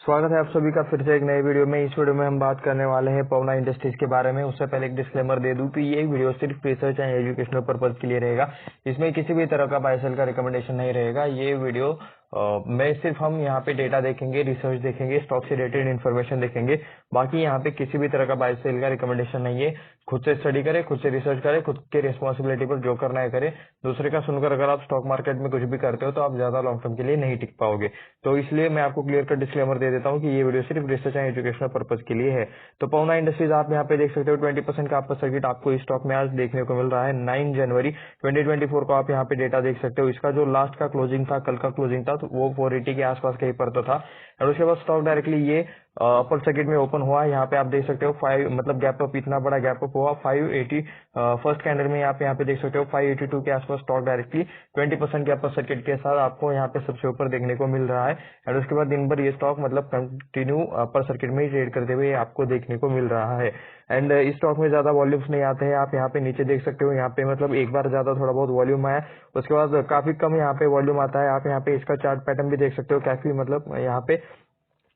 स्वागत है आप सभी का फिर से एक नए वीडियो में। इस वीडियो में हम बात करने वाले हैं पवना इंडस्ट्रीज के बारे में। उससे पहले एक डिस्क्लेमर दे दूं कि ये वीडियो सिर्फ रिसर्च एंड एजुकेशनल पर्पज के लिए रहेगा। इसमें किसी भी तरह का बाय सेल का रिकमेंडेशन नहीं रहेगा। ये वीडियो में सिर्फ हम यहाँ पे डेटा देखेंगे, रिसर्च देखेंगे, स्टॉक से रिलेटेड इन्फॉर्मेशन देखेंगे। बाकी यहाँ पे किसी भी तरह का बाय सेल का रिकमेंडेशन नहीं है। खुद से स्टडी करें, खुद से रिसर्च करें, खुद के रिस्पॉन्सिबिलिटी पर जो करना है करें। दूसरे का सुनकर अगर आप स्टॉक मार्केट में कुछ भी करते हो तो आप ज्यादा लॉन्ग टर्म के लिए नहीं टिक पाओगे। तो इसलिए मैं आपको क्लियर कट डिस्क्लेमर दे देता हूँ कि ये वीडियो सिर्फ रिसर्च एंड एजुकेशनल पर्पज के लिए है। तो पवना इंडस्ट्रीज आप यहाँ पे देख सकते हो 20% का आपका सर्किट आपको इस स्टॉक में आज देखने को मिल रहा है। 9 जनवरी 2024 को आप यहाँ पे डेटा देख सकते हो। इसका जो लास्ट का क्लोजिंग था, कल का क्लोजिंग था, तो वो 480 के आसपास कहीं पर तो था। और उसके बाद स्टॉक डायरेक्टली ये अपर सर्किट में ओपन हुआ। यहाँ पे आप देख सकते हो 5 मतलब गैप अप, इतना बड़ा गैप अप हुआ 580 फर्स्ट कैंडल में। आप यहाँ पे देख सकते हो 582 के आसपास स्टॉक डायरेक्टली 20% के अपर सर्किट के साथ आपको यहाँ पे सबसे ऊपर देखने को मिल रहा है। और उसके बाद दिन भर ये स्टॉक मतलब कंटिन्यू अपर सर्किट में ही ट्रेड करते हुए आपको देखने को मिल रहा है। एंड इस स्टॉक में ज्यादा वॉल्यूम्स नहीं आते हैं। आप यहाँ पे नीचे देख सकते हो, यहाँ पे मतलब एक बार ज्यादा थोड़ा बहुत वॉल्यूम आया, उसके बाद काफी कम यहाँ पे वॉल्यूम आता है। आप यहाँ पे इसका चार्ट पैटर्न भी देख सकते हो। काफी मतलब यहाँ पे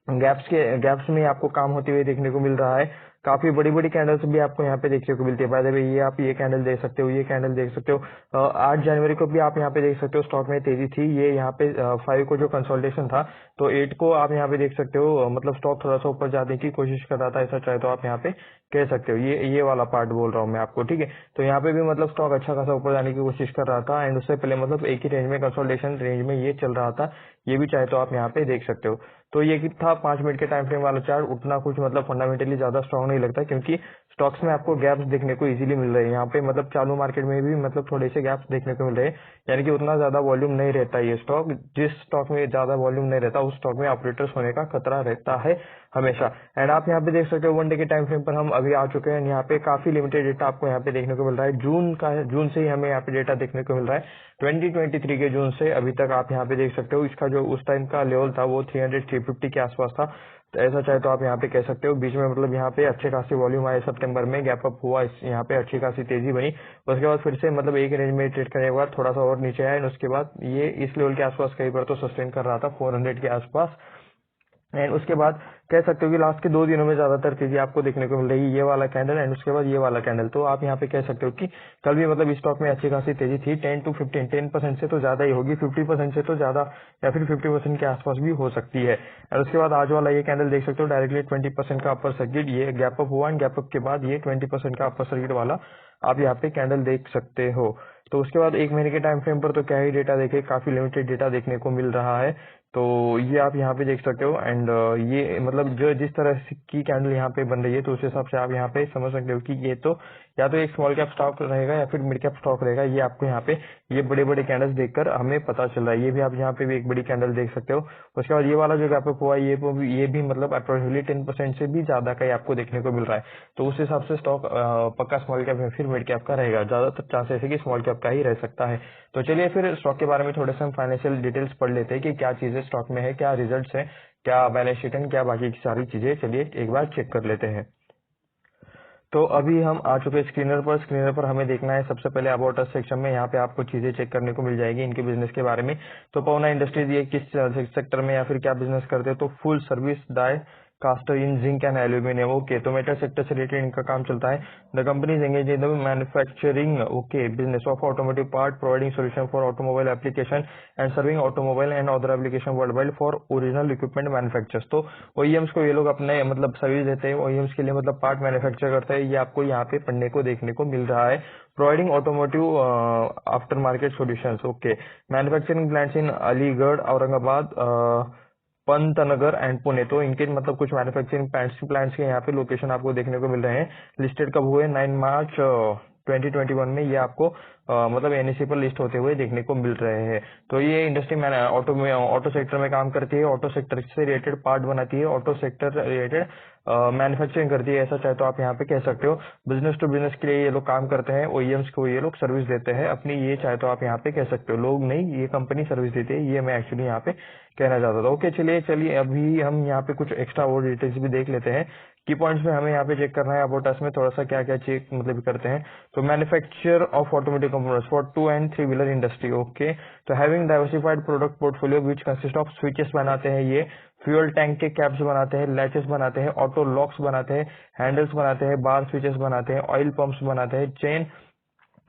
गैप्स में आपको काम होते हुए देखने को मिल रहा है। काफी बड़ी बड़ी कैंडल्स भी आपको यहाँ पे देखने को मिलती है। बाय द वे ये आप ये कैंडल देख सकते हो, ये कैंडल देख सकते हो। 8 जनवरी को भी आप यहाँ पे देख सकते हो स्टॉक में तेजी थी। ये यहाँ पे 5 को जो कंसोलिडेशन था, तो 8 को आप यहाँ पे देख सकते हो मतलब स्टॉक थोड़ा सा ऊपर जाने की कोशिश कर रहा था। ऐसा चाहे तो आप यहाँ पे कह सकते हो। ये वाला पार्ट बोल रहा हूँ मैं आपको, ठीक है। तो यहाँ पे भी मतलब स्टॉक अच्छा खासा ऊपर जाने की कोशिश कर रहा था। एंड उससे पहले मतलब एक ही रेंज में, कंसोलिडेशन रेंज में ये चल रहा था। ये भी चाहे तो आप यहाँ पे देख सकते हो। तो ये था 5 मिनट के टाइम फ्रेम वाला चार्ट। उतना कुछ मतलब फंडामेंटली ज्यादा स्ट्रांग नहीं लगता, क्योंकि स्टॉक्स में आपको गैप्स देखने को इजीली मिल रहे हैं। यहाँ पे मतलब चालू मार्केट में भी मतलब थोड़े से गैप्स देखने को मिल रहे हैं, यानी कि उतना ज्यादा वॉल्यूम नहीं रहता ये स्टॉक। जिस स्टॉक में ज्यादा वॉल्यूम नहीं रहता उस स्टॉक में ऑपरेटर्स होने का खतरा रहता है हमेशा। एंड आप यहाँ पे देख सकते हो 1 डे के टाइम फ्रेम पर हम अभी आ चुके हैं। यहाँ पे काफी लिमिटेड डेटा आपको यहाँ पे देखने को मिल रहा है। जून से ही हमें यहाँ पे डेटा देखने को मिल रहा है। 2023 के जून से अभी तक आप यहाँ पे देख सकते हो। इसका जो उस टाइम का लेवल था वो 300-350 के आसपास था। तो ऐसा चाहे तो आप यहाँ पे कह सकते हो। बीच में मतलब यहाँ पे अच्छे खासी वॉल्यूम आए, सितंबर में गैप अप हुआ, यहाँ पे अच्छी खासी तेजी बनी। उसके बाद फिर से मतलब एक रेंज में ट्रेड करने के बाद थोड़ा सा और नीचे आया। उसके बाद ये इस लेवल के आसपास कहीं पर तो सस्टेन कर रहा था 400 के आसपास। एंड उसके बाद कह सकते हो कि लास्ट के 2 दिनों में ज्यादातर तेजी आपको देखने को मिल रही है। ये वाला कैंडल एंड उसके बाद ये वाला कैंडल। तो आप यहाँ पे कह सकते हो कि कल भी मतलब इस स्टॉक में अच्छी खासी तेजी थी। 10% से तो ज्यादा ही होगी, 50% से तो ज्यादा, या फिर 50% के आसपास भी हो सकती है। और उसके बाद आज वाला ये कैंडल देख सकते हो, डायरेक्टली 20% का अपर सर्किट, ये गैप अप हुआ एंड गैप अप के बाद ये 20% का अपर सर्किट वाला आप यहाँ पे कैंडल देख सकते हो। तो उसके बाद 1 महीने के टाइम फ्रेम पर तो क्या ही डेटा देखे, काफी लिमिटेड डेटा देखने को मिल रहा है। तो ये आप यहाँ पे देख सकते हो। एंड ये मतलब जो जिस तरह की कैंडल यहाँ पे बन रही है, तो उस हिसाब से आप यहाँ पे समझ सकते हो कि ये तो या तो एक स्मॉल कैप स्टॉक रहेगा या फिर मिड कैप स्टॉक रहेगा। ये आपको यहाँ पे ये बड़े बड़े कैंडल्स देखकर हमें पता चल रहा है। ये भी आप यहाँ पे भी एक बड़ी कैंडल देख सकते हो। उसके बाद ये वाला जो गैप अप हुआ ये भी मतलब अप्रोक्सीमेटली 10% से भी ज्यादा का ही आपको देखने को मिल रहा है। तो उस हिसाब से स्टॉक पक्का स्मॉल कैप या फिर मिड कैप का रहेगा। ज्यादातर चांसेस है कि स्मॉल कैप का ही रह सकता है। तो चलिए फिर स्टॉक के बारे में थोड़े से हम फाइनेंशियल डिटेल्स पढ़ लेते हैं कि क्या चीजें स्टॉक में है, क्या रिजल्ट्स है, क्या बैलेंस शीट है, क्या बाकी की सारी चीजें। चलिए एक बार चेक कर लेते हैं। तो अभी हम आ चुके हैं स्क्रीनर पर हमें देखना है सबसे पहले अबाउट अस सेक्शन में। यहाँ पे आपको चीजें चेक करने को मिल जाएगी इनके बिजनेस के बारे में। तो पवना इंडस्ट्रीज ये किस सेक्टर में या फिर क्या बिजनेस करते हैं, तो full service die caster in zinc and aluminium. Okay, तो मेटल सेक्टर से रिलेटेड इनका काम चलता है। The company is engage in the manufacturing okay business of automotive part, providing solution for automobile application and serving automobile and other application world wide for original equipment manufactures. तो OEMs को ये लोग अपने मतलब सर्विस देते हैं। OEMs के लिए मतलब पार्ट मैन्युफैक्चर करते हैं। ये आपको यहाँ पे पढ़ने को देखने को मिल रहा है। Providing automotive after market solutions. Okay, manufacturing plants in Aligarh, Aurangabad, Pantnagar and Pune. तो इनके मतलब कुछ मैन्युफैक्चरिंग प्लांट्स के यहाँ पे लोकेशन आपको देखने को मिल रहे हैं। लिस्टेड कब हुए, 9 मार्च 2021 में ये आपको मतलब एनएससी पर लिस्ट होते हुए देखने को मिल रहे हैं। तो ये इंडस्ट्री ऑटो सेक्टर में काम करती है। ऑटो सेक्टर से रिलेटेड पार्ट बनाती है, ऑटो सेक्टर रिलेटेड मैन्युफैक्चरिंग करती है। ऐसा चाहे तो आप यहाँ पे कह सकते हो। बिजनेस टू बिजनेस के लिए ये लोग काम करते हैं। ओईएम्स को ये लोग सर्विस देते हैं अपनी। ये चाहे तो आप यहाँ पे कह सकते हो। लोग नहीं, ये कंपनी सर्विस देती है। ये मैं एक्चुअली यहाँ पे कहना चाहता था। ओके, चलिए अभी हम यहाँ पे कुछ एक्स्ट्रा और डिटेल्स भी देख लेते हैं। की पॉइंट्स में हमें यहाँ पे चेक करना है अबाउट अस में थोड़ा सा क्या क्या चेक मतलब करते हैं। तो manufacture of automotive components for 2 and 3 wheeler industry. Okay, तो having diversified product portfolio which consist of switches बनाते हैं ये, फ्यूल टैंक के कैप्स बनाते हैं, लैचेस बनाते हैं, ऑटो लॉक्स बनाते हैं, हैंडल्स बनाते हैं, बार स्विचेस बनाते हैं, ऑयल पंप्स बनाते हैं, चेन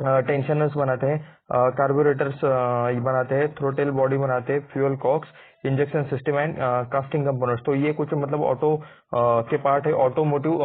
टेंशनर्स बनाते हैं, कार्बोरेटर्स बनाते हैं, थ्रोटल बॉडी बनाते हैं, fuel cocks, injection system and casting components. तो ये कुछ मतलब ऑटो के पार्ट है, ऑटोमोटिव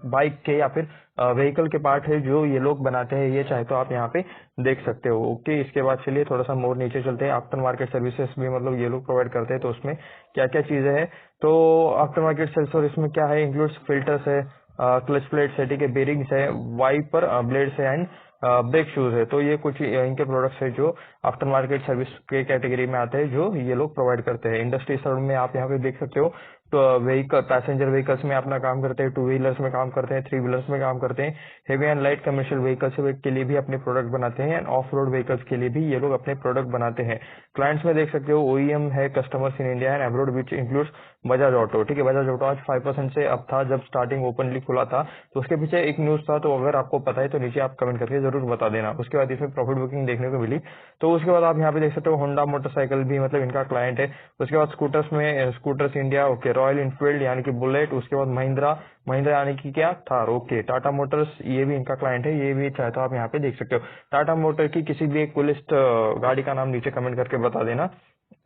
बाइक के या फिर व्हीकल के पार्ट है जो ये लोग बनाते हैं। ये चाहे तो आप यहाँ पे देख सकते हो। ओके, इसके बाद चलिए थोड़ा सा मोर नीचे चलते हैं। आफ्टर मार्केट सर्विसेज भी मतलब ये लोग प्रोवाइड करते हैं, तो उसमें क्या क्या चीजें हैं। तो आफ्टर मार्केट सर्विस और इसमें क्या है, इंक्लूड्स फिल्टर्स है, क्लच प्लेट्स है, ठीक है, बेरिंग्स है, वाइपर ब्लेड्स है एंड ब्रेक शूज है। तो ये कुछ इनके प्रोडक्ट्स है जो आफ्टर मार्केट सर्विस के कैटेगरी में आते हैं, जो ये लोग प्रोवाइड करते हैं। इंडस्ट्री सर्व में आप यहाँ पे देख सकते हो, तो व्हीकल पैसेंजर व्हीकल्स में अपना काम करते हैं, टू व्हीलर्स में काम करते हैं, थ्री व्हीलर्स में काम करते हैं, heavy and light commercial vehicles के लिए भी अपने प्रोडक्ट बनाते हैं, एंड ऑफ रोड व्हीकल्स के लिए भी ये लोग अपने प्रोडक्ट बनाते हैं। क्लाइंट्स में देख सकते हो, ओईएम है, customers in India and abroad which includes Bajaj auto, ठीक है। बजाज ऑटो आज 5% से अब था, जब स्टार्टिंग ओपनली खुला था, तो उसके पीछे एक न्यूज था। तो अगर आपको पता है तो नीचे आप कमेंट करके जरूर बता देना। उसके बाद इसमें प्रॉफिट बुकिंग देखने को मिली। तो उसके बाद आप यहाँ पे देख सकते हो, होंडा मोटरसाइकिल भी मतलब इनका क्लाइंट है। उसके बाद स्कूटर्स में scooters India, okay, royal Enfield यानी कि बुलेट, उसके बाद महिंद्रा, महिंद्रा यानी कि क्या, थार, ओके, टाटा मोटर्स ये भी इनका क्लाइंट है। ये भी चाहे तो आप यहाँ पे देख सकते हो। टाटा मोटर की किसी भी एक लिस्ट गाड़ी का नाम नीचे कमेंट करके बता देना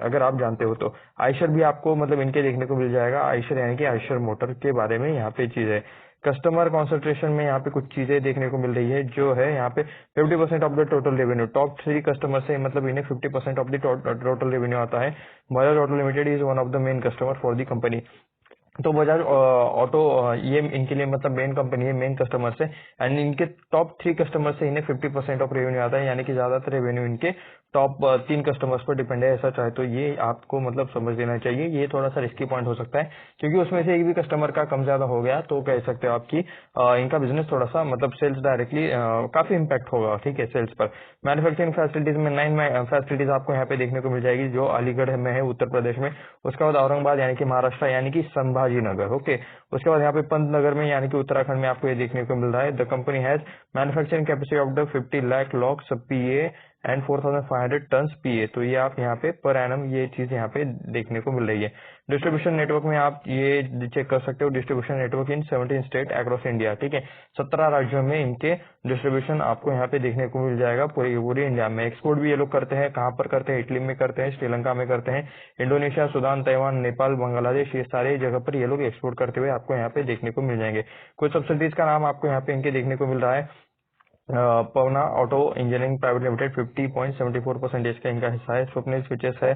अगर आप जानते हो तो। आयशर भी आपको मतलब इनके देखने को मिल जाएगा। आयशर यानी कि आयशर मोटर के बारे में यहाँ पे चीज है। कस्टमर कॉन्सेंट्रेशन में यहाँ पे कुछ चीजें देखने को मिल रही है, जो है यहाँ पे 50% of the total revenue, top 3 customer से मतलब इन्हें 50% ऑफ द टोटल रेवेन्यू आता है। Bajaj auto limited is one of the main customer for the company. तो बजाज ऑटो ये इनके लिए मतलब मेन कंपनी है, मेन कस्टमर से, एंड इनके टॉप 3 कस्टमर से इन्हें 50% ऑफ रेवेन्यू आता है, यानी कि ज्यादातर रेवेन्यू इनके टॉप 3 कस्टमर्स पर डिपेंड है। ऐसा चाहे तो ये आपको मतलब समझ लेना चाहिए। ये थोड़ा सा रिस्की पॉइंट हो सकता है, क्योंकि उसमें से एक भी कस्टमर का कम ज्यादा हो गया तो कह सकते हो आपकी इनका बिजनेस थोड़ा सा मतलब सेल्स डायरेक्टली काफी इम्पैक्ट होगा, ठीक है, सेल्स पर। मैन्युफैक्चरिंग फैसिलिटीज में 9 फैसिलिटीज आपको यहाँ पे देखने को मिल जाएगी, जो अलीगढ़ में है, उत्तर प्रदेश में। उसके बाद औरंगाबाद यानी कि महाराष्ट्र यानी कि संभाजी नगर, ओके। उसके बाद यहाँ पे पंतनगर में यानी कि उत्तराखंड में आपको ये देखने को मिल रहा है। The company has manufacturing capacity of the 50 lakh locks PA and 4500 ton PA. तो ये आप यहाँ पे पर एनम ये चीज यहाँ पे देखने को मिल रही है। डिस्ट्रीब्यूशन नेटवर्क में आप ये चेक कर सकते हो, डिस्ट्रीब्यूशन नेटवर्क इन 17 स्टेट अक्रॉस इंडिया, ठीक है। 17 राज्यों में इनके डिस्ट्रीब्यूशन आपको यहाँ पे देखने को मिल जाएगा पूरी इंडिया में। एक्सपोर्ट भी ये लोग करते हैं, कहाँ पर करते हैं, इटली में करते हैं, श्रीलंका में करते हैं, Indonesia, Sudan, Taiwan, Nepal, Bangladesh, ये सारे जगह पर ये लोग एक्सपोर्ट करते हुए आपको यहाँ पे देखने को मिल जाएंगे। कुछ सब्सिडीज का नाम आपको यहाँ पे इनके देखने को मिल रहा है। पवना ऑटो इंजीनियरिंग प्राइवेट लिमिटेड 50.74% का इनका हिस्सा है। स्वप्निल स्विचेस है,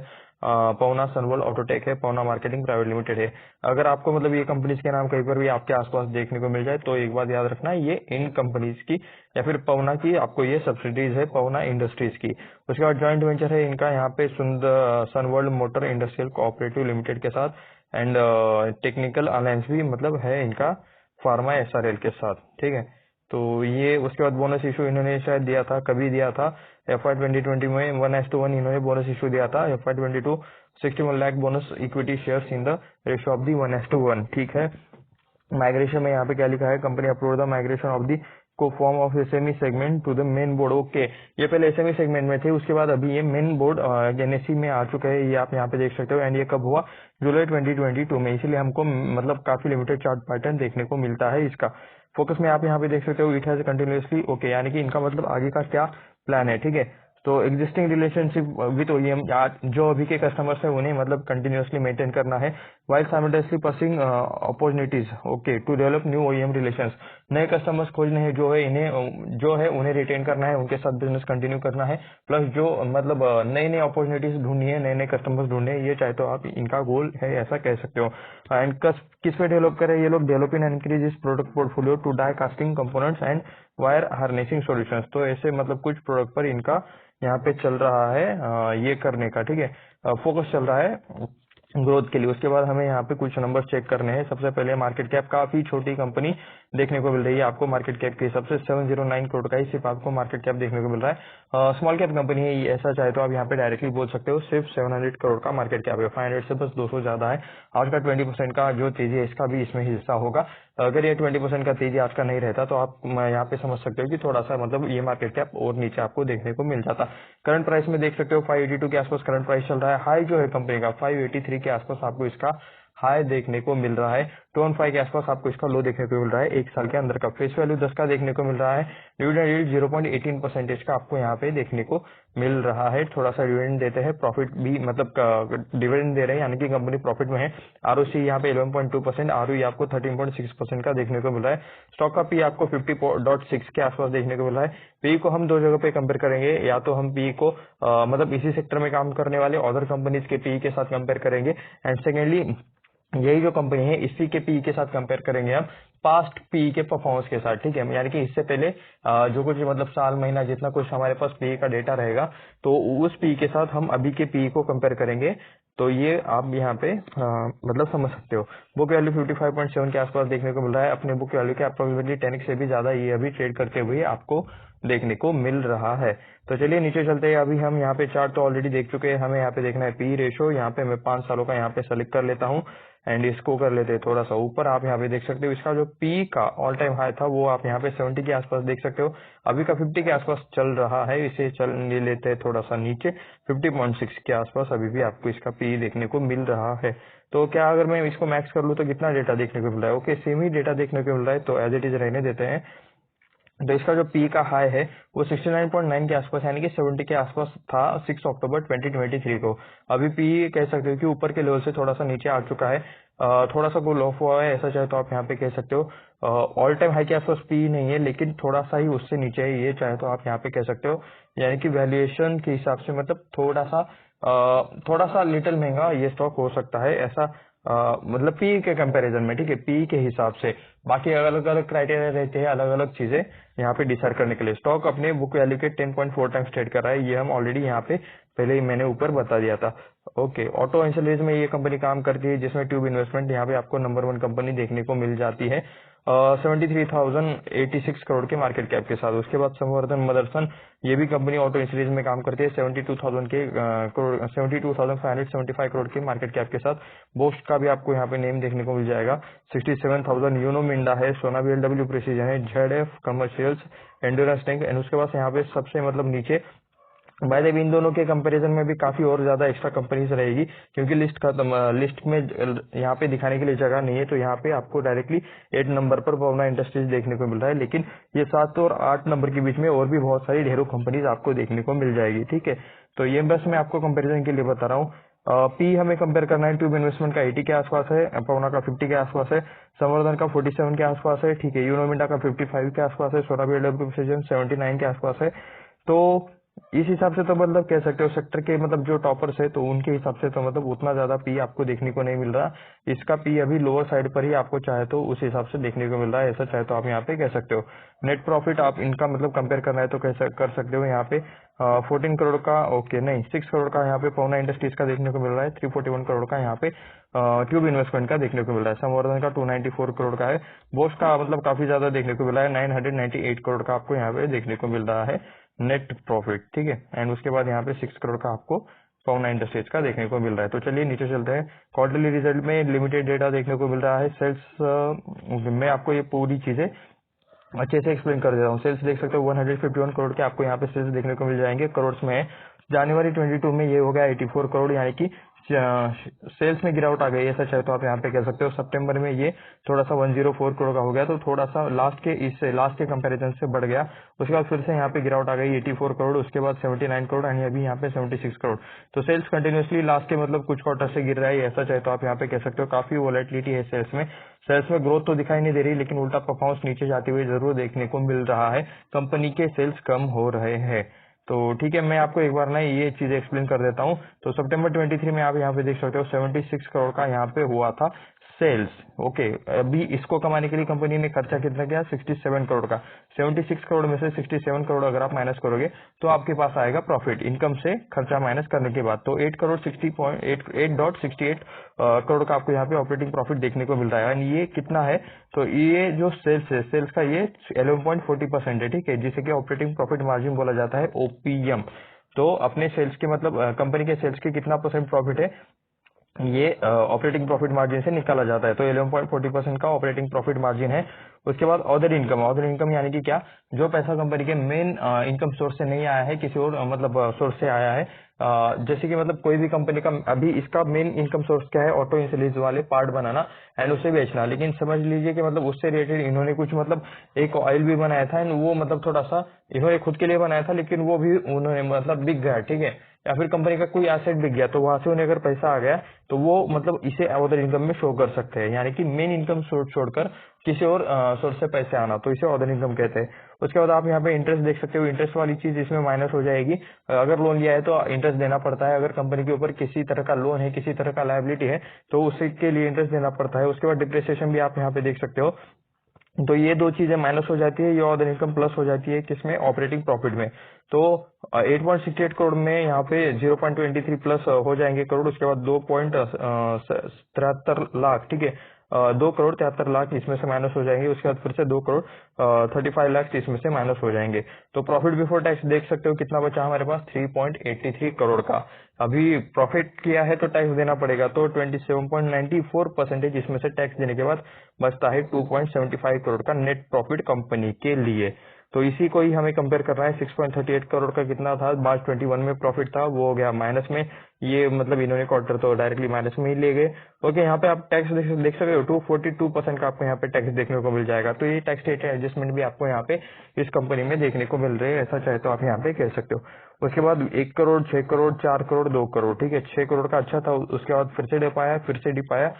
पवना सनवर्ल्ड ऑटोटेक है, पवना मार्केटिंग प्राइवेट लिमिटेड है। अगर आपको मतलब ये कंपनीज के नाम कहीं पर भी आपके आसपास देखने को मिल जाए तो एक बात याद रखना, ये इन कंपनीज की या फिर पवना की आपको ये सब्सिडीज है, पवना इंडस्ट्रीज की। उसके बाद ज्वाइंट वेंचर है इनका यहाँ पे सनवर्ल्ड मोटर इंडस्ट्रियल कोऑपरेटिव लिमिटेड के साथ, एंड टेक्निकल अलायंस भी मतलब है इनका फार्मा एसआरएल के साथ, ठीक है। तो ये उसके बाद बोनस इशू इन्होंने शायद दिया था, कभी दिया था FY 2020 में 1:1 इन्होंने बोनस इशू दिया था। FY 22 61 lakh bonus equity shares in the ratio of the 1:1, ठीक है। माइग्रेशन में यहाँ पे क्या लिखा है, company approve the migration of the को form of SME segment to the main board, okay. ये पहले एसएमई सेगमेंट में थे, उसके बाद अभी ये मेन बोर्ड एनएससी में आ चुका है, ये आप यहाँ पे देख सकते हो। एंड ये कब हुआ, जुलाई 2022 में, इसलिए हमको मतलब काफी लिमिटेड चार्ट पैटर्न देखने को मिलता है इसका। फोकस में आप यहाँ पे देख सकते हो, इट हैज कंटिन्यूसली, ओके, यानी कि इनका मतलब आगे का क्या प्लान है, ठीक है। तो एग्जिस्टिंग रिलेशनशिप विद ओईएम, जो अभी के कस्टमर्स है उन्हें मतलब कंटिन्यूसली मेंटेन करना है, while simultaneously pursuing opportunities, okay, to develop new OEM relations. नए कस्टमर्स खोजने हैं, जो है उन्हें रिटेन करना है, उनके साथ बिजनेस कंटिन्यू करना है, प्लस जो मतलब नई नई अपॉर्चुनिटीज ढूंढनी है, नए नए कस्टमर्स ढूंढने हैं, ये चाहे तो आप इनका गोल है, ऐसा कह सकते हो। एंड किस पे डेवलप करें ये लोग, developing and increase its product portfolio to die casting components and wire harnessing solutions. तो ऐसे मतलब कुछ प्रोडक्ट पर इनका यहाँ पे चल रहा है ये करने का, ठीक है, फोकस चल रहा है ग्रोथ के लिए। उसके बाद हमें यहाँ पे कुछ नंबर चेक करने हैं। सबसे पहले मार्केट कैप, काफी छोटी कंपनी देखने को मिल रही है आपको मार्केट कैप के हिसाब से 709 करोड़ का ही सिर्फ आपको मार्केट कैप देखने को मिल रहा है। स्मॉल कैप कंपनी है, ऐसा चाहे तो आप यहाँ पे डायरेक्टली बोल सकते हो, सिर्फ 700 करोड़ का मार्केट कैप है, 500 से बस 200 ज्यादा है। आज का 20% का जो तेजी है इसका भी इसमें हिस्सा होगा। अगर ये 20% का तेजी आज का नहीं रहता तो आप यहाँ पे समझ सकते हो कि थोड़ा सा मतलब ये मार्केट कैप और नीचे आपको देखने को मिल जाता। करंट प्राइस में देख सकते हो 582 के आसपास करंट प्राइस चल रहा है। हाई जो है कंपनी का 583 के आसपास आपको इसका हाई देखने को मिल रहा है। 215 के आसपास आपको इसका लो देखने को मिल रहा है एक साल के अंदर का। फेस वैल्यू 10 का देखने को मिल रहा है। डिविडेंड यील्ड 0.18% का आपको यहाँ पे देखने को मिल रहा है। थोड़ा सा डिविडेंड देते हैं, प्रॉफिट भी मतलब डिविडेंड दे रहे हैं, यानी कि कंपनी प्रॉफिट में है। आरओसी यहाँ पे 11.2%, आरओई आपको 13.6% का देखने को मिल रहा है। स्टॉक का पी आपको 50.6 के आसपास देखने को मिल रहा है। पी को हम दो जगह पे कंपेयर करेंगे, या तो हम पी को मतलब इसी सेक्टर में काम करने वाले अदर कंपनीज के पी के साथ कंपेयर करेंगे, एंड सेकेंडली यही जो कंपनी है इसी के पी के साथ कंपेयर करेंगे हम पास्ट पी के परफॉर्मेंस के साथ, ठीक है। यानी कि इससे पहले जो कुछ मतलब साल महीना जितना कुछ हमारे पास पी का डेटा रहेगा, तो उस पी के साथ हम अभी के पी को कंपेयर करेंगे। तो ये आप यहाँ पे मतलब समझ सकते हो। बुक वैल्यू 55.7 के आसपास देखने को मिल रहा है। अपने बुक वैल्यू के अप्रोक्सीमेटली 10x से भी ज्यादा ये अभी ट्रेड करते हुए आपको देखने को मिल रहा है। तो चलिए नीचे चलते हैं। अभी हम यहाँ पे चार्ट तो ऑलरेडी देख चुके हैं, हमें यहाँ पे देखना है पी रेशो। यहाँ पे मैं 5 सालों का यहाँ पे सेलेक्ट कर लेता हूँ एंड इसको कर लेते हैं थोड़ा सा ऊपर। आप यहाँ पे देख सकते हो इसका जो पी का ऑल टाइम हाई था वो आप यहाँ पे 70 के आसपास देख सकते हो। अभी का 50 के आसपास चल रहा है, इसे चल लेते हैं थोड़ा सा नीचे। 50.6 के आसपास अभी भी आपको इसका पी देखने को मिल रहा है। तो क्या अगर मैं इसको मैक्स कर लूँ तो कितना डेटा देखने को मिल रहा है? ओके, सेम ही डेटा देखने को मिल रहा है, तो एज इट इज रहने देते हैं। तो इसका जो पी का हाई है वो 69.9 के आसपास यानी कि 70 के आसपास था 6 अक्टूबर 2023 को। अभी पी कह सकते हो कि ऊपर के लेवल से थोड़ा सा नीचे आ चुका है, थोड़ा सा गोल ऑफ हुआ है, ऐसा चाहे तो आप यहाँ पे कह सकते हो। ऑल टाइम हाई के आसपास पी नहीं है, लेकिन थोड़ा सा ही उससे नीचे है, ये चाहे तो आप यहाँ पे कह सकते हो। यानी कि वैल्यूएशन के हिसाब से मतलब थोड़ा सा लिटिल महंगा ये स्टॉक हो सकता है, ऐसा मतलब पी के कंपैरिजन में, ठीक है, पी के हिसाब से। बाकी अलग अलग क्राइटेरिया रहते हैं, अलग अलग चीजें यहाँ पे डिसाइड करने के लिए। स्टॉक अपने बुक वैल्यू के 10.4 टाइम्स ट्रेड कर रहा है, ये हम ऑलरेडी यहाँ पे पहले ही मैंने ऊपर बता दिया था। ओके, ऑटो इंसुलेंस में ये कंपनी काम करती है, जिसमें ट्यूब इन्वेस्टमेंट यहाँ पे आपको नंबर 1 कंपनी देखने को मिल जाती है 73,086 करोड़ के मार्केट कैप के साथ। उसके बाद संवर्धन मदरसन, ये भी कंपनी ऑटो इंसुलेंस में काम करती है 72,000 के करोड़ 72,575 करोड़ के मार्केट कैप के साथ। बोस्ट का भी आपको यहाँ पे नेम देखने को मिल जाएगा 67,000। यूनो मिंडा है, सोना बीएलडब्ल्यू प्रिसीजन है, ZF commercials, endurance tank, and उसके बाद यहाँ पे सबसे मतलब नीचे बाय द वे इन दोनों के कंपैरिजन में भी काफी और ज्यादा एक्स्ट्रा कंपनीज रहेगी, क्योंकि लिस्ट में यहाँ पे दिखाने के लिए जगह नहीं है। तो यहाँ पे आपको डायरेक्टली 8 नंबर पर पवना इंडस्ट्रीज देखने को मिल रहा है, लेकिन ये 7 और 8 नंबर के बीच में और भी बहुत सारी ढेरों कंपनीज आपको देखने को मिल जाएगी, ठीक है। तो ये बस मैं आपको कंपेरिजन के लिए बता रहा हूँ। पी हमें कंपेयर करना है, ट्यूब इन्वेस्टमेंट का 80 के आसपास है, पवना का 50 के आसपास है, संवर्धन का 47 के आसपास है, ठीक है, यूनोमिंडा का 55 के आसपास है, सोना बीएलडब्ल्यू प्रिसीजन 79 के आसपास है। तो इस हिसाब से तो मतलब कह सकते हो सेक्टर के मतलब जो टॉपर्स है तो उनके हिसाब से तो मतलब उतना ज्यादा पी आपको देखने को नहीं मिल रहा। इसका पी अभी लोअर साइड पर ही आपको चाहे तो उस हिसाब से देखने को मिल रहा है, ऐसा चाहे तो आप यहाँ पे कह सकते हो। नेट प्रॉफिट आप इनका मतलब कंपेयर करना है तो कैसे कर सकते हो यहाँ पे 14 करोड़ का, ओके नहीं 6 करोड़ का यहाँ पे पवना इंडस्ट्रीज का देखने को मिल रहा है, 341 करोड़ का यहाँ पे ट्यूब इन्वेस्टमेंट का देखने को मिल रहा है, संवर्धन का 294 करोड़ का है, बोस का मतलब काफी ज्यादा देखने को मिल रहा है 998 करोड़ का आपको यहाँ पे देखने को मिल रहा है नेट प्रॉफिट, ठीक है। एंड उसके बाद यहाँ पे 6 करोड़ का आपको पवना इंडस्ट्रीज का देखने को मिल रहा है। तो चलिए नीचे चलते हैं। क्वार्टरली रिजल्ट में लिमिटेड डेटा देखने को मिल रहा है। सेल्स मैं आपको ये पूरी चीजें अच्छे से एक्सप्लेन कर दे रहा हूँ। सेल्स देख सकते हो 151 करोड़ के आपको यहाँ पे सेल्स देखने को मिल जाएंगे, करोड़ में है। जनवरी 22 में ये हो गया 84 करोड़, यानी कि सेल्स में गिरावट आ गई, ऐसा चाहे तो आप यहाँ पे कह सकते हो। सितंबर में ये थोड़ा सा 104 करोड़ का हो गया, तो थोड़ा सा लास्ट के कंपैरिजन से बढ़ गया। उसके बाद फिर से यहाँ पे गिरावट आ गई 84 करोड़, उसके बाद 79 करोड़, यानी अभी यहाँ पे 76 करोड़। तो सेल्स कंटिन्यूसली लास्ट के मतलब कुछ क्वार्टर से गिर रहा है, ऐसा चाहे तो आप यहाँ पे कह सकते हो। काफी वॉलेटिलिटी है सेल्स में। सेल्स में ग्रोथ तो दिखाई नहीं दे रही, लेकिन उल्टा परफॉर्मेंस नीचे जाते हुए जरूर देखने को मिल रहा है। कंपनी के सेल्स कम हो रहे हैं। तो ठीक है, मैं आपको एक बार ना ये चीज एक्सप्लेन कर देता हूँ। तो सितंबर 23 में आप यहाँ पे देख सकते हो 76 करोड़ का यहाँ पे हुआ था सेल्स। ओके, अभी इसको कमाने के लिए कंपनी ने खर्चा कितना किया? 67 करोड़ का। 76 करोड़ में से 67 करोड़ अगर आप माइनस करोगे तो आपके पास आएगा प्रॉफिट, इनकम से खर्चा माइनस करने के बाद। तो 8.68 करोड़ का आपको यहाँ पे ऑपरेटिंग प्रॉफिट देखने को मिल रहा है। ये कितना है? तो ये जो सेल्स है, सेल्स का ये 11.40% है, ठीक है, जिसे कि ऑपरेटिंग प्रॉफिट मार्जिन बोला जाता है, ओपीएम। तो अपने सेल्स के मतलब कंपनी के सेल्स के कितना % प्रॉफिट है? ये ऑपरेटिंग प्रॉफिट मार्जिन से निकाला जाता है। तो 11.40% का ऑपरेटिंग प्रॉफिट मार्जिन है। उसके बाद अदर इनकम यानी कि क्या, जो पैसा कंपनी के मेन इनकम सोर्स से नहीं आया है, किसी और मतलब सोर्स से आया है। जैसे कि मतलब कोई भी कंपनी का अभी इसका मेन इनकम सोर्स क्या है, ऑटो इंश्योरेंस वाले पार्ट बनाना एंड उसे बेचना। लेकिन समझ लीजिए कि मतलब उससे रिलेटेड इन्होंने कुछ मतलब एक ऑयल भी बनाया था एंड वो मतलब थोड़ा सा इन्होंने खुद के लिए बनाया था, लेकिन वो भी उन्होंने मतलब बिक गया, ठीक है। या फिर कंपनी का कोई एसेट बिक गया, तो वहां से उन्हें अगर पैसा आ गया तो वो मतलब इसे अदर इनकम में शो कर सकते हैं। यानी कि मेन इनकम सोर्स छोड़कर किसी और सोर्स से पैसे आना, तो इसे अदर इनकम कहते हैं। उसके बाद आप यहाँ पे इंटरेस्ट देख सकते हो। इंटरेस्ट वाली चीज इसमें माइनस हो जाएगी। अगर लोन लिया है तो इंटरेस्ट देना पड़ता है। अगर कंपनी के ऊपर किसी तरह का लोन है, किसी तरह का लायबिलिटी है, तो उसके लिए इंटरेस्ट देना पड़ता है। उसके बाद डिप्रिसिएशन भी आप यहाँ पे देख सकते हो। तो ये दो चीजें माइनस हो जाती है, ये अदर इनकम प्लस हो जाती है किसमें, ऑपरेटिंग प्रॉफिट में। तो 8.68 करोड़ में यहाँ पे 0.23 प्लस हो जाएंगे करोड़। उसके बाद 2.73 लाख, ठीक है, 2 करोड़ 73 लाख इसमें से माइनस हो जाएंगे। उसके बाद फिर से 2 करोड़ 35 लाख इसमें से माइनस हो जाएंगे। तो प्रॉफिट बिफोर टैक्स देख सकते हो कितना बचा हमारे पास, 3.83 करोड़ का। अभी प्रॉफिट किया है तो टैक्स देना पड़ेगा, तो 27.94% इसमें से टैक्स देने के बाद बचता है 2.75 करोड़ का नेट प्रॉफिट कंपनी के लिए। तो इसी को ही हमें कंपेयर करना है। 6.38 करोड़ का कितना था, मार्च 21 में प्रॉफिट था, वो हो गया माइनस में। ये मतलब इन्होंने क्वार्टर तो डायरेक्टली माइनस में ही ले गए। ओके, यहाँ पे आप टैक्स देख सकते हो, 242% का आपको यहाँ पे टैक्स देखने को मिल जाएगा। तो ये टैक्स रेट एडजस्टमेंट भी आपको यहाँ पे इस कंपनी में देखने को मिल रहे हैं, ऐसा चाहे तो आप यहाँ पे कह सकते हो। उसके बाद 1 करोड़ 6 करोड़ 4 करोड़ 2 करोड़, ठीक है, 6 करोड़ का अच्छा था। उसके बाद फिर से डिप आया, फिर से डिप आया।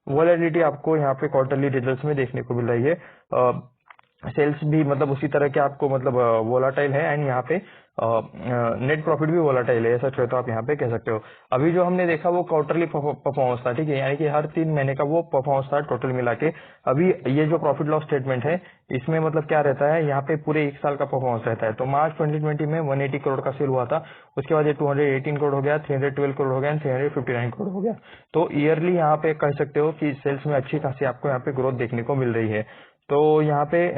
वॉलेटिलिटी आपको यहाँ पे क्वार्टरली रिजल्ट्स में देखने को मिल रही है। सेल्स भी मतलब उसी तरह के आपको मतलब वोलाटाइल है एंड यहाँ पे नेट प्रॉफिट भी वोलाटाइल है, ऐसा चाहे तो आप यहाँ पे कह सकते हो। अभी जो हमने देखा वो क्वार्टरली परफॉर्मेंस था, ठीक है, यानी कि हर 3 महीने का वो परफॉर्मेंस था टोटल मिला के। अभी ये जो प्रॉफिट लॉस स्टेटमेंट है इसमें मतलब क्या रहता है, यहाँ पे पूरे 1 साल का परफॉर्मेंस रहता है। तो मार्च 2020 में 180 करोड़ का सेल हुआ था। उसके बाद ये 218 करोड़ हो गया, 312 करोड़ हो गया एंड 359 करोड़ हो गया। तो ईयरली यहाँ पे कह सकते हो कि सेल्स में अच्छी खासी आपको यहाँ पे ग्रोथ देखने को मिल रही है। तो यहाँ पे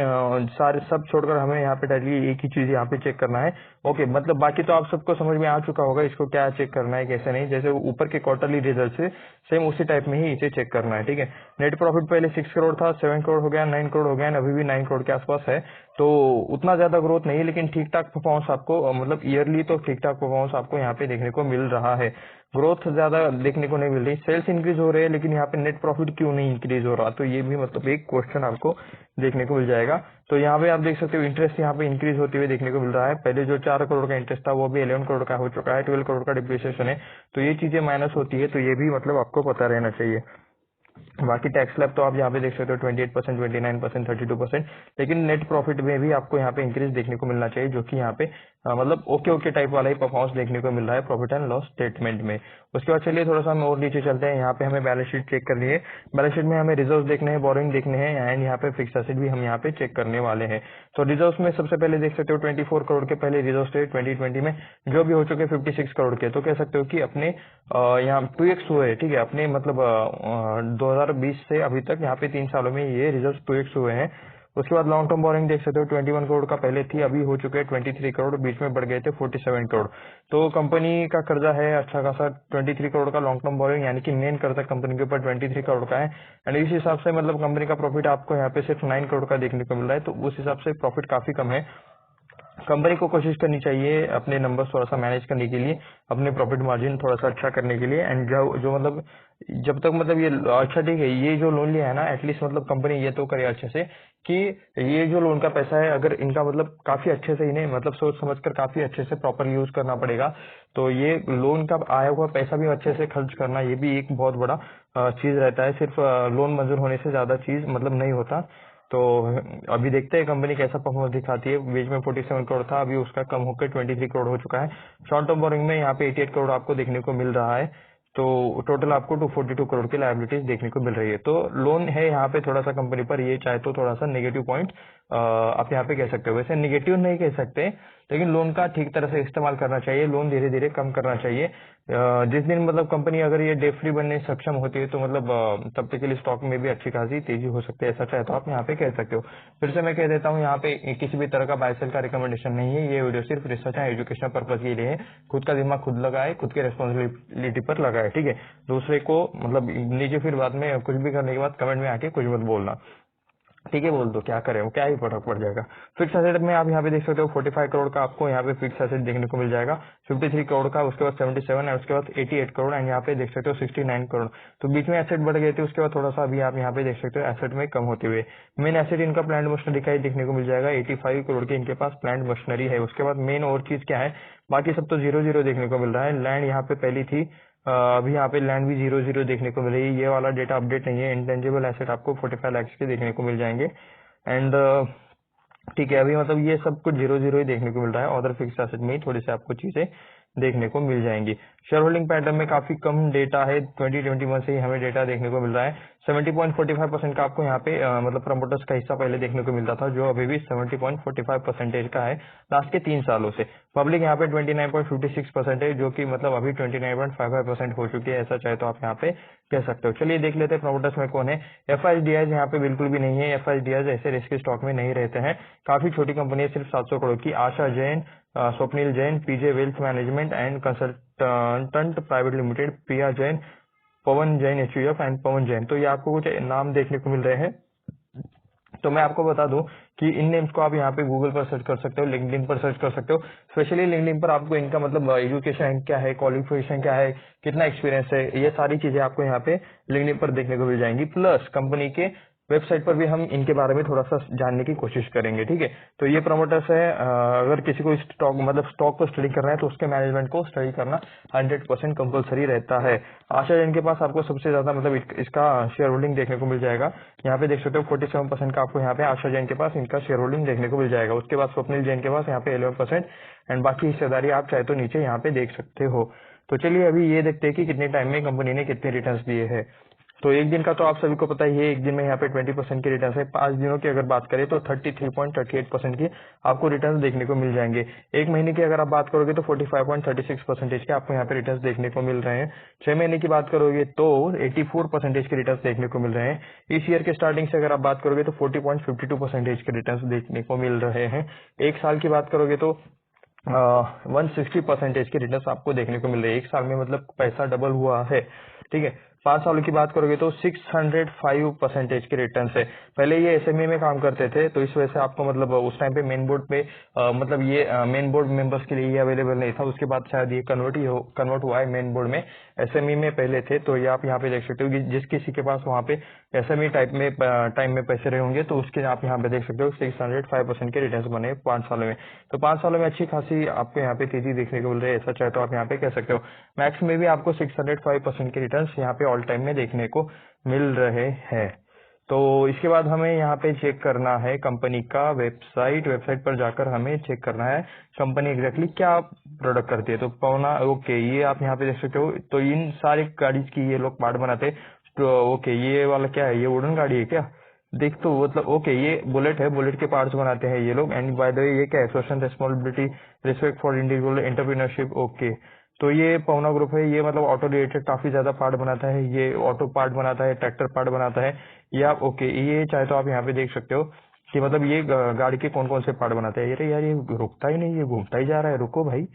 सारे सब छोड़कर हमें यहाँ पे डायरेक्टली एक ही चीज यहाँ पे चेक करना है। ओके, मतलब बाकी तो आप सबको समझ में आ चुका होगा इसको क्या चेक करना है कैसे नहीं। जैसे ऊपर के क्वार्टरली रिजल्ट से सेम उसी टाइप में ही इसे चेक करना है, ठीक है। नेट प्रॉफिट पहले 6 करोड़ था, 7 करोड़ हो गया, 9 करोड़ हो गया, अभी भी 9 करोड़ के आसपास है। तो उतना ज्यादा ग्रोथ नहीं है, लेकिन ठीक ठाक परफॉर्मेंस आपको मतलब ईयरली तो ठीक ठाक परफॉर्मेंस आपको यहाँ पे देखने को मिल रहा है। ग्रोथ ज्यादा देखने को नहीं मिल रही। सेल्स इंक्रीज हो रहे हैं, लेकिन यहाँ पे नेट प्रॉफिट क्यों नहीं इंक्रीज हो रहा, तो ये भी मतलब एक क्वेश्चन आपको देखने को मिल जाएगा। तो यहाँ पे आप देख सकते हो इंटरेस्ट यहाँ पे इंक्रीज होते हुए देखने को मिल रहा है। पहले जो 4 करोड़ का इंटरेस्ट था वो भी 11 करोड़ का हो चुका है, 12 करोड़ का डिप्रिसिएशन है। तो ये चीजें माइनस होती है, तो ये भी मतलब आपको पता रहना चाहिए। बाकी टैक्स स्लैब तो आप यहाँ पे देख सकते हो 28%, 29%, 32%। लेकिन नेट प्रॉफिट में भी आपको यहाँ पे इंक्रीज देखने को मिलना चाहिए, जो कि यहाँ पे मतलब ओके टाइप वाला ही परफॉर्मेंस देखने को मिल रहा है प्रॉफिट एंड लॉस स्टेटमेंट में। उसके बाद चलिए थोड़ा सा हम और नीचे चलते हैं। यहाँ पे हमें बैलेंस शीट चेक करनी है। बैलेंस शीट में हमें रिजर्व देखने हैं, बोरिंग देखने हैं एंड यहाँ पे फिक्स एसेट भी हम यहाँ पे चेक करने वाले हैं। तो रिजर्व में सबसे पहले देख सकते हो 24 करोड़ के पहले रिजर्व थे 2020 में, जो भी हो चुके 56 करोड़ के। तो कह सकते हो कि अपने यहाँ 2x हुए, ठीक है, अपने मतलब 2020 से अभी तक यहाँ पे 3 सालों में ये रिजर्व 2x हुए हैं। उसके बाद लॉन्ग टर्म बोरिंग देख सकते हो 21 करोड़ का पहले थी, अभी हो चुके हैं 23 करोड़, बीच में बढ़ गए थे 47 करोड़। तो कंपनी का कर्जा है अच्छा खासा 23 करोड़ का लॉन्ग टर्म बोरिंग, यानी कि मेन कर्जा कंपनी के ऊपर 23 करोड़ का है। एंड इस हिसाब से मतलब कंपनी का प्रॉफिट आपको यहाँ पे सिर्फ 9 करोड़ का देखने को मिल रहा है, तो उस हिसाब से प्रॉफिट काफी कम है। कंपनी को कोशिश करनी चाहिए अपने नंबर्स थोड़ा सा मैनेज करने के लिए, अपने प्रॉफिट मार्जिन थोड़ा सा अच्छा करने के लिए। एंड जो मतलब जब तक मतलब ये अच्छा ठीक है, ये जो लोन लिया है ना, एटलीस्ट मतलब कंपनी ये तो करे अच्छे से कि ये जो लोन का पैसा है अगर इनका मतलब काफी अच्छे से इन्हें मतलब सोच समझकर काफी अच्छे से प्रॉपर यूज करना पड़ेगा। तो ये लोन का आया हुआ पैसा भी अच्छे से खर्च करना, ये भी एक बहुत बड़ा चीज रहता है। सिर्फ लोन मंजूर होने से ज्यादा चीज मतलब नहीं होता। तो अभी देखते हैं कंपनी कैसा परफॉर्मेंस दिखाती है। बीच में 47 करोड़ था, अभी उसका कम होकर 23 करोड़ हो चुका है। शॉर्ट टर्म बोरिंग में यहाँ पे 88 करोड़ आपको देखने को मिल रहा है। तो टोटल आपको 242 करोड़ की लायबिलिटीज देखने को मिल रही है। तो लोन है यहाँ पे थोड़ा सा कंपनी पर, ये चाहे तो थोड़ा सा नेगेटिव पॉइंट आप यहाँ पे कह सकते हो। वैसे नेगेटिव नहीं कह सकते, लेकिन लोन का ठीक तरह से इस्तेमाल करना चाहिए, लोन धीरे धीरे कम करना चाहिए। जिस दिन मतलब कंपनी अगर ये डेट फ्री बनने सक्षम होती है तो मतलब तब तक के लिए स्टॉक में भी अच्छी खासी तेजी हो सकती है, ऐसा चाहे तो आप यहाँ पे कह सकते हो। फिर से मैं कह देता हूँ, यहाँ पे किसी भी तरह का बाय सेल का रिकमेंडेशन नहीं है, ये वीडियो सिर्फ रिसर्च एंड एजुकेशनल पर्पज के लिए है। खुद का दिमाग खुद लगाए, खुद के रिस्पॉन्सिबिलिटी पर लगाए, ठीक है। दूसरे को मतलब नीचे फिर बाद में कुछ भी करने के बाद कमेंट में आके कुछ मत बोलना, ठीक है। बोल दो, क्या करें, क्या ही फर्क पड़ जाएगा। फिक्स एसेट में आप यहाँ पे देख सकते हो 45 करोड़ का आपको यहाँ पे फिक्स एसेट देखने को मिल जाएगा, 53 करोड़ का, उसके बाद 77 है, उसके बाद 88 करोड़ एंड यहाँ पे देख सकते हो 69 करोड़। तो बीच में एसेट बढ़ गए थे, उसके बाद थोड़ा सा अभी आप यहाँ पे देख सकते हो एसेट में कम होते हुए। मेन एसेट इनका प्लांट मशीनरी का ही देखने को मिल जाएगा, 85 करोड़ के इनके पास प्लांट मशीनरी है। उसके बाद मेन और चीज क्या है, बाकी सब तो 0-0 देखने को मिल रहा है। लैंड यहाँ पे पहली थी, अभी यहाँ पे लैंड भी 0-0 देखने को मिल रही है। ये वाला डेटा अपडेट नहीं है। इंटेंजिबल एसेट आपको 45 लाख के देखने को मिल जाएंगे एंड ठीक है। अभी मतलब ये सब कुछ 0-0 ही देखने को मिल रहा है। अदर फिक्स एसेट में थोड़ी सी आपको चीजें देखने को मिल जाएंगी। शेयर होल्डिंग पैटर्न में काफी कम डेटा है, 2021 से ही हमें डेटा देखने को मिल रहा है। 70.45% का आपको यहाँ पे मतलब प्रमोटर्स का हिस्सा पहले देखने को मिलता था, जो अभी भी 70.45% का है लास्ट के 3 सालों से। पब्लिक यहाँ पे 29.56% है, जो कि मतलब अभी 29.55% हो चुकी है, ऐसा चाहे तो आप यहाँ पे कह सकते हो। चलिए देख लेते हैं प्रमोटर्स में कौन है। एफआईडीआई यहाँ पे बिल्कुल भी नहीं है। एफआईडीआई ऐसे रिस्क स्टॉक में नहीं रहते हैं, काफी छोटी कंपनी है, सिर्फ 700 करोड़ की। Asha Jain, Swapnil Jain, PJ wealth management and consultant private limited, Piya Jain, Pawan Jain HUF and Pawan Jain. तो ये आपको कुछ नाम देखने को मिल रहे हैं। तो मैं आपको बता दूं कि इन नेम्स को आप यहाँ पे गूगल पर सर्च कर सकते हो, लिंक्डइन पर सर्च कर सकते हो। स्पेशली लिंक्डइन पर आपको इनका मतलब एजुकेशन क्या है, क्वालिफिकेशन क्या है, कितना एक्सपीरियंस है, ये सारी चीजें आपको यहाँ पे लिंक्डइन पर देखने को मिल जाएंगी। प्लस कंपनी के वेबसाइट पर भी हम इनके बारे में थोड़ा सा जानने की कोशिश करेंगे, ठीक है। तो ये प्रमोटर्स है। अगर किसी को स्टॉक मतलब स्टॉक को स्टडी करना है तो उसके मैनेजमेंट को स्टडी करना 100% कंपलसरी रहता है। आशा जैन के पास आपको सबसे ज्यादा मतलब इसका शेयर होल्डिंग देखने को मिल जाएगा। यहाँ पे देख सकते हो 47% का आपको यहाँ पे आशा जैन के पास इनका शेयर होल्डिंग देखने को मिल जाएगा। उसके बाद स्वप्निल जैन के पास यहाँ पे 11% एंड बाकी हिस्सेदारी आप चाहे तो नीचे यहाँ पे देख सकते हो। तो चलिए अभी ये देखते हैं कि कितने टाइम में कंपनी ने कितने रिटर्न्स दिए हैं। तो एक दिन का तो आप सभी को पता ही है, एक दिन में यहाँ पे 20% के रिटर्न है। 5 दिनों की अगर बात करें तो 33.38% की आपको रिटर्न देखने को मिल जाएंगे। एक महीने की अगर आप बात करोगे तो 45.36% के आपको यहाँ पे रिटर्न देखने को मिल रहे हैं। 6 महीने की बात करोगे तो 84% के रिटर्न देखने को मिल रहे हैं। इस ईयर के स्टार्टिंग से अगर आप बात करोगे तो 40.52% के रिटर्न देखने को मिल रहे हैं। एक साल की बात करोगे तो 160% के रिटर्न आपको देखने को मिल रहे हैं। एक साल में मतलब पैसा डबल हुआ है, ठीक है। 5 सालों की बात करोगे तो 605% के रिटर्न है। पहले ये एसएमई में काम करते थे, तो इस वजह से आपको मतलब उस टाइम पे मेन बोर्ड पे मतलब ये मेन बोर्ड मेंबर्स के लिए ये अवेलेबल नहीं था। उसके बाद शायद ये कन्वर्ट हुआ है मेन बोर्ड में। एसएमई में पहले थे, तो ये आप यहाँ पे देख सकते हो कि जिस किसी के पास वहाँ पे एसएमई टाइम में पैसे रहे होंगे तो उसके आप यहाँ पे देख सकते हो 605% के रिटर्न बने 5 सालों में। तो 5 सालों में अच्छी खासी आपको यहाँ पे तेजी देखने को मिल रही है, ऐसा चाहे तो आप यहाँ पे कह सकते हो। मैक्स में भी आपको 605% के रिटर्न यहाँ पे ऑल टाइम में देखने को मिल रहे हैं। तो इसके बाद हमें यहाँ पे चेक करना है कंपनी का वेबसाइट पर जाकर हमें चेक करना है कंपनी एग्जैक्टली क्या प्रोडक्ट करती है। तो पवना, ओके, ये आप यहाँ पे देख सकते हो। तो इन सारी गाड़ी की ये लोग पार्ट बनाते हैं। तो ओके, ये वाला क्या है, ये वुडन गाड़ी है क्या? देख तो मतलब ओके, ये बुलेट है, बुलेट के पार्ट्स बनाते हैं ये लोग। एंड बाय द वे ये क्या है, social responsibility, respect for individual entrepreneurship, okay. तो ये पवना ग्रुप है, ये मतलब ऑटो रिलेटेड काफी ज्यादा पार्ट बनाता है। ये ऑटो पार्ट बनाता है, ट्रैक्टर पार्ट बनाता है। ये आप ओके, ये चाहे तो आप यहाँ पे देख सकते हो कि मतलब ये गाड़ी के कौन कौन से पार्ट बनाते हैं। अरे यार, ये रुकता ही नहीं, ये घूमता ही जा रहा है, रुको भाई,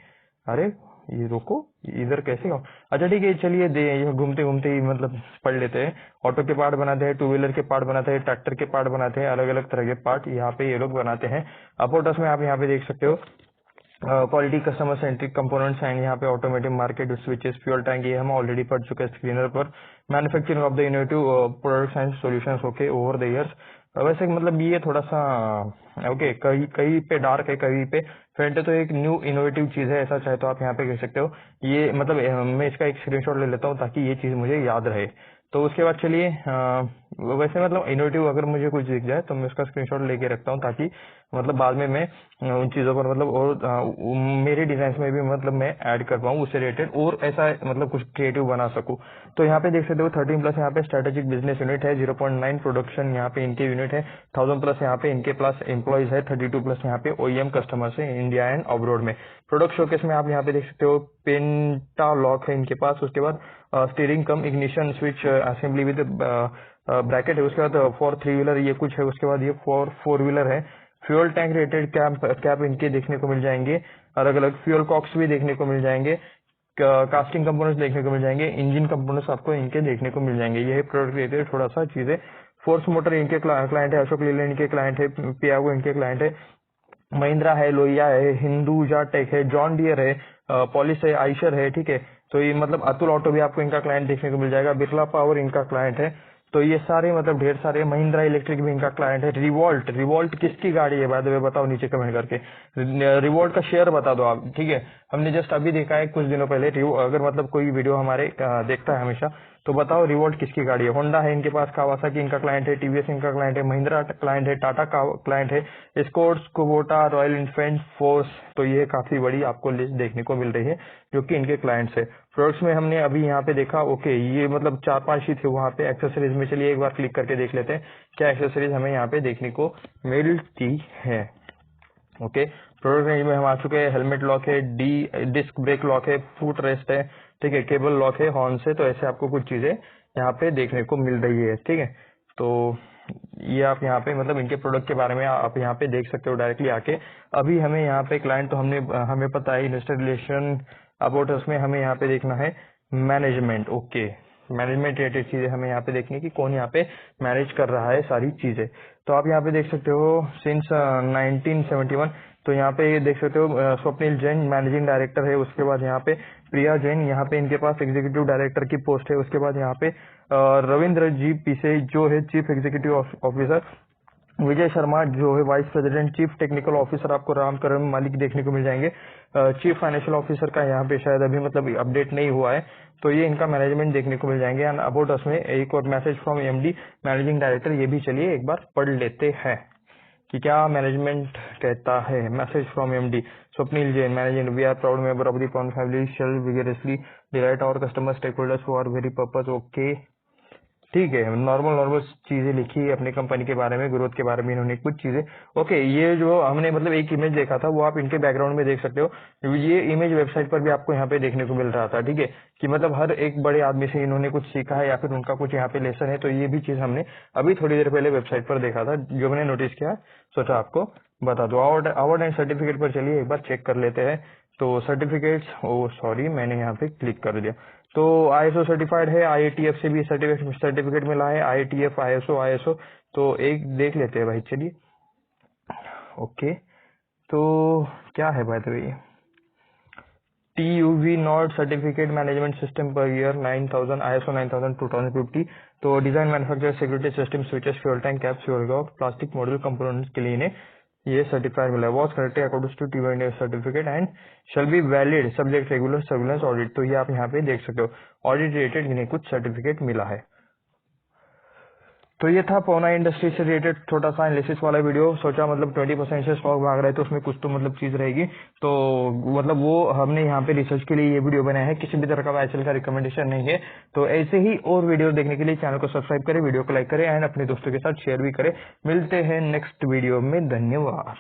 अरे ये रुको, इधर कैसे हो? अच्छा ठीक है, चलिए ये घूमते घूमते ही मतलब पढ़ लेते हैं। ऑटो के पार्ट बनाते हैं, 2 व्हीलर के पार्ट बनाते हैं, ट्रैक्टर के पार्ट बनाते हैं, अलग अलग तरह के पार्ट यहाँ पे ये लोग बनाते हैं। अपोटस में आप यहाँ पे देख सकते हो quality, customer centric components and यहाँ पे automotive market switches, fuel tank, ये हम ऑलरेडी पढ़ चुके हैं स्क्रीनर पर। Manufacturing of the innovative products and solutions, okay, over the years. वैसे मतलब ये थोड़ा सा ओके, कहीं पे डार्क है, कहीं पे फेंट है, तो एक न्यू इनोवेटिव चीज है, ऐसा चाहे तो आप यहाँ पे कह सकते हो। ये मतलब मैं इसका एक स्क्रीनशॉट ले लेता हूँ ताकि ये चीज मुझे याद रहे। तो उसके बाद चलिए वैसे मतलब इनोवेटिव अगर मुझे कुछ दिख जाए तो मैं उसका स्क्रीनशॉट लेके रखता हूँ, ताकि मतलब बाद में मैं उन चीजों पर मतलब और मेरे डिजाइन में भी मतलब मैं ऐड कर पाऊँ उससे रिलेटेड, और ऐसा मतलब कुछ क्रिएटिव बना सकूँ। तो यहाँ पे देख सकते हो 13+ यहाँ पे स्ट्रेटेजिक बिजनेस यूनिट है, 0.9 प्रोडक्शन यहाँ पे इनके यूनिट है, 1000+ यहाँ पे इनके प्लस एम्प्लॉइज है, 32+ यहाँ पे OEM कस्टमर्स है इंडिया एंड अब्रॉड में। प्रोडक्ट शोकेस में आप यहाँ पे देख सकते हो पेंटा लॉक है इनके पास, उसके बाद steering come ignition switch assembly with bracket है, उसके बाद फॉर 3 व्हीलर ये कुछ है, उसके बाद ये फॉर 4 व्हीलर है। फ्यूल टैंक रेटेड कैप इनके देखने को मिल जाएंगे, अलग अलग फ्यूल कॉक्स भी देखने को मिल जाएंगे, कास्टिंग कंपोनेंट्स देखने को मिल जाएंगे, इंजन कंपोनेंट्स आपको इनके देखने को मिल जाएंगे। ये प्रोडक्ट रिलेटेड थोड़ा सा चीजें। फोर्स मोटर इनके क्लाइंट है, अशोक लीलैंड इनके क्लाइंट है, पियागो इनके क्लाइंट है, महिंद्रा है, लोहिया है, हिंदुजा टेक है, जॉन डियर है, पॉलिस है, आइशर है, ठीक है। तो ये मतलब अतुल ऑटो भी आपको इनका क्लाइंट देखने को मिल जाएगा, बिरला पावर इनका क्लाइंट है। तो ये सारे मतलब ढेर सारे, महिंद्रा इलेक्ट्रिक भी इनका क्लाइंट है। रिवोल्ट किसकी गाड़ी है बाय द वे बताओ नीचे कमेंट करके, रिवोल्ट का शेयर बता दो आप, ठीक है। हमने जस्ट अभी देखा है कुछ दिनों पहले। अगर मतलब कोई वीडियो हमारे देखता है हमेशा, तो बताओ रिवोल्ट किसकी गाड़ी है। होंडा है इनके पास, कावासाकी इनका क्लाइंट है, टीवीएस इनका क्लाइंट है, महिंद्रा क्लाइंट है, टाटा का क्लाइंट है, Escorts, Kubota, royal Enfield, force. तो ये काफी बड़ी आपको लिस्ट देखने को मिल रही है जो कि इनके क्लाइंट्स है। प्रोडक्ट्स में हमने अभी यहाँ पे देखा, ओके ये मतलब 4-5 ही थे वहाँ पे। एक्सेसरीज में चलिए एक बार क्लिक करके देख लेते हैं क्या एक्सेसरीज हमें यहाँ पे देखने को मिलती है। ओके, प्रोडक्ट रेंज में हम आ चुके हैं। हेलमेट लॉक है, डिस्क ब्रेक लॉक है, फुट रेस्ट है, ठीक है, केबल लॉक है, हॉर्न से। तो ऐसे आपको कुछ चीजें यहाँ पे देखने को मिल रही है, ठीक है। तो ये आप यहाँ पे मतलब इनके प्रोडक्ट के बारे में आप यहाँ पे देख सकते हो डायरेक्टली आके। अभी हमें यहाँ पे क्लाइंट तो हमें पता है, इन्वेस्टर रिलेशन अबाउट उसमें हमें यहाँ पे देखना है मैनेजमेंट। ओके, मैनेजमेंट रिलेटेड चीजें हमें यहाँ पे देखनी है कि कौन यहाँ पे मैनेज कर रहा है सारी चीजें। तो आप यहाँ पे देख सकते हो सिंस 1971। तो यहाँ पे देख सकते हो स्वप्निल जैन मैनेजिंग डायरेक्टर है, उसके बाद यहाँ पे प्रिया जैन यहाँ पे इनके पास एग्जीक्यूटिव डायरेक्टर की पोस्ट है, उसके बाद यहाँ पे रविंद्र जी पीसे जो है chief executive officer, Vijay Sharma जो है vice president chief technical officer, आपको रामकरण मालिक देखने को मिल जाएंगे। चीफ फाइनेंशियल ऑफिसर का यहाँ पे शायद अभी मतलब अपडेट नहीं हुआ है, तो ये इनका मैनेजमेंट देखने को मिल जाएंगे। एंड अबाउट अस में एक और message from MD managing director, ये भी चलिए एक बार पढ़ लेते हैं कि क्या मैनेजमेंट कहता है। Message from MD Swapnil Jain managing, we are proud member of the Pawan family, shall vigorously delight our customer stakeholders for very purpose. Okay, ठीक है, नॉर्मल चीजें लिखी है अपनी कंपनी के बारे में, ग्रोथ के बारे में इन्होंने कुछ चीजें। ओके, ये जो हमने मतलब एक इमेज देखा था वो आप इनके बैकग्राउंड में देख सकते हो। ये इमेज वेबसाइट पर भी आपको यहाँ पे देखने को मिल रहा था, ठीक है, कि मतलब हर एक बड़े आदमी से इन्होंने कुछ सीखा है या फिर उनका कुछ यहाँ पे लेसन है। तो ये भी चीज हमने अभी थोड़ी देर पहले वेबसाइट पर देखा था, जो मैंने नोटिस किया, सोचा आपको बता दो। अवार्ड एंड सर्टिफिकेट पर चलिए एक बार चेक कर लेते हैं। तो सर्टिफिकेट्स, ओ सॉरी मैंने यहाँ पे क्लिक कर दिया। तो ISO सर्टिफाइड है, IATF से भी सर्टिफिकेट मिला है, IATF, ISO। तो एक देख लेते हैं भाई, चलिए। ओके, तो क्या है by the way, TUV not certificate management system per year 9000, ISO 9000 2050। तो design manufacture security system switches fuel tank caps fuel cock plastic module components के लिए इन्हें ये सर्टिफाइड मिला है। Was corrected according to TUV certificate and shall be valid subject regular surveillance audit. तो ये आप यहाँ पे देख सकते हो, ऑडिट रिलेटेड इन्हें कुछ सर्टिफिकेट मिला है। तो ये था पवना इंडस्ट्री से रिलेटेड छोटा सा एनालिसिस वाला वीडियो। सोचा मतलब 20% से स्टॉक भाग रहा है तो उसमें कुछ तो मतलब चीज रहेगी, तो मतलब वो हमने यहाँ पे रिसर्च के लिए ये वीडियो बनाया है, किसी भी तरह का वाइसल का रिकमेंडेशन नहीं है। तो ऐसे ही और वीडियो देखने के लिए चैनल को सब्सक्राइब करें, वीडियो को लाइक करें एंड अपने दोस्तों के साथ शेयर भी करें। मिलते हैं नेक्स्ट वीडियो में, धन्यवाद।